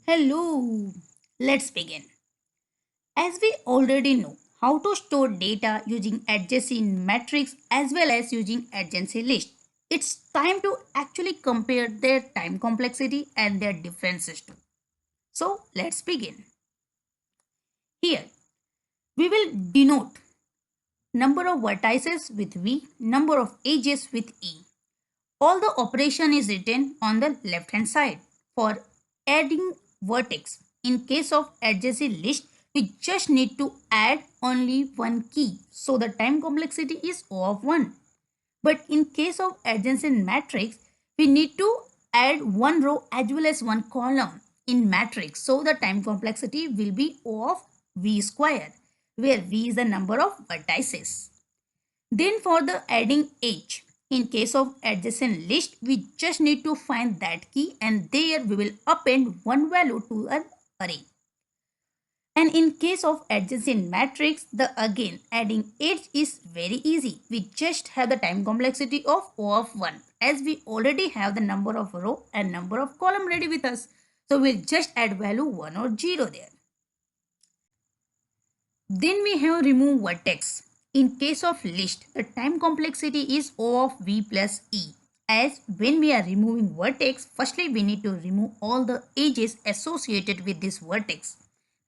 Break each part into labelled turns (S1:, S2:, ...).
S1: Hello, let's begin. As we already know how to store data using adjacency matrix as well as using adjacency list, it's time to actually compare their time complexity and their differences too. So let's begin. Here, we will denote number of vertices with V, number of edges with E. All the operation is written on the left hand side. For adding vertex, in case of adjacency list, we just need to add only one key. So the time complexity is O of 1. But in case of adjacent matrix, we need to add one row as well as one column in matrix. So the time complexity will be O of V square, where V is the number of vertices. Then for the adding edge, in case of adjacent list, we just need to find that key and there we will append one value to an array. And in case of adjacent matrix, the again adding edge is very easy. We just have the time complexity of O of 1 as we already have the number of row and number of column ready with us. So we'll just add value 1 or 0 there. Then we have remove vertex. In case of list, the time complexity is O of V plus E. As when we are removing vertex, firstly we need to remove all the edges associated with this vertex.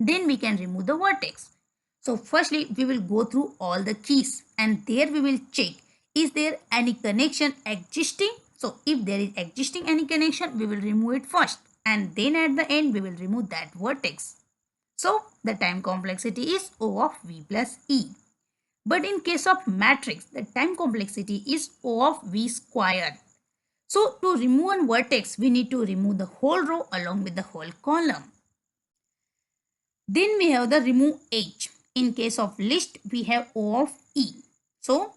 S1: Then we can remove the vertex. So firstly we will go through all the keys and there we will check is there any connection existing. So if there is existing any connection, we will remove it first and then at the end we will remove that vertex. So the time complexity is O of V plus E. But in case of matrix, the time complexity is O of V squared. So to remove a vertex, we need to remove the whole row along with the whole column. Then we have the remove edge. In case of list, we have O of E. So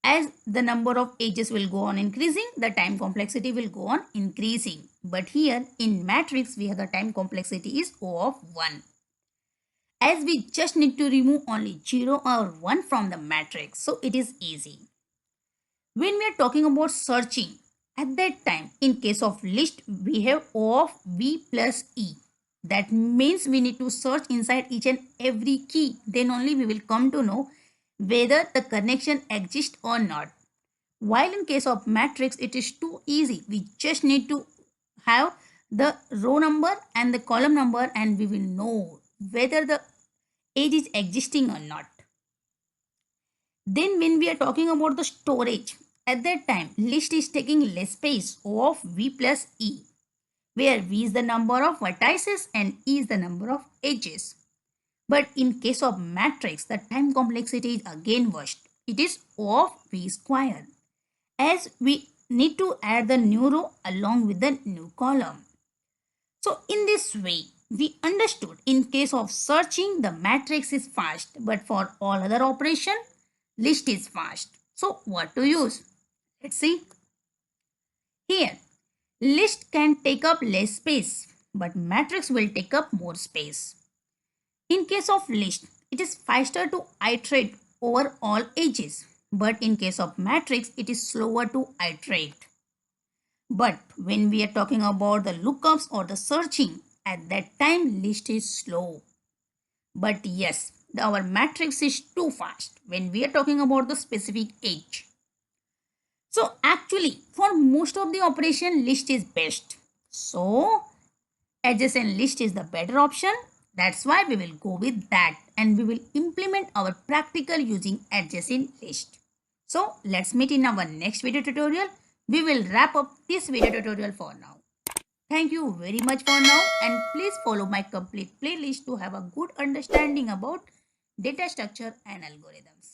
S1: as the number of edges will go on increasing, the time complexity will go on increasing. But here in matrix, we have the time complexity is O of 1. As we just need to remove only 0 or 1 from the matrix, so it is easy. When we are talking about searching, at that time, in case of list, we have O of V plus E. That means we need to search inside each and every key. Then only we will come to know whether the connection exists or not. While in case of matrix, it is too easy. We just need to have the row number and the column number and we will know whether the edge is existing or not. Then when we are talking about the storage, at that time list is taking less space, O of V plus E, where V is the number of vertices and E is the number of edges. But in case of matrix, the time complexity is again worst. It is O of V square, as we need to add the new row along with the new column. So in this way, we understood in case of searching, the matrix is fast, but for all other operation, list is fast. So what to use? Let's see. Here, list can take up less space, but matrix will take up more space. In case of list, it is faster to iterate over all edges, but in case of matrix, it is slower to iterate. But when we are talking about the lookups or the searching, at that time list is slow. But yes, our matrix is too fast when we are talking about the specific edge. So actually for most of the operation, list is best. So adjacent list is the better option. That's why we will go with that and we will implement our practical using adjacent list. So let's meet in our next video tutorial. We will wrap up this video tutorial for now. Thank you very much for now and please follow my complete playlist to have a good understanding about data structure and algorithms.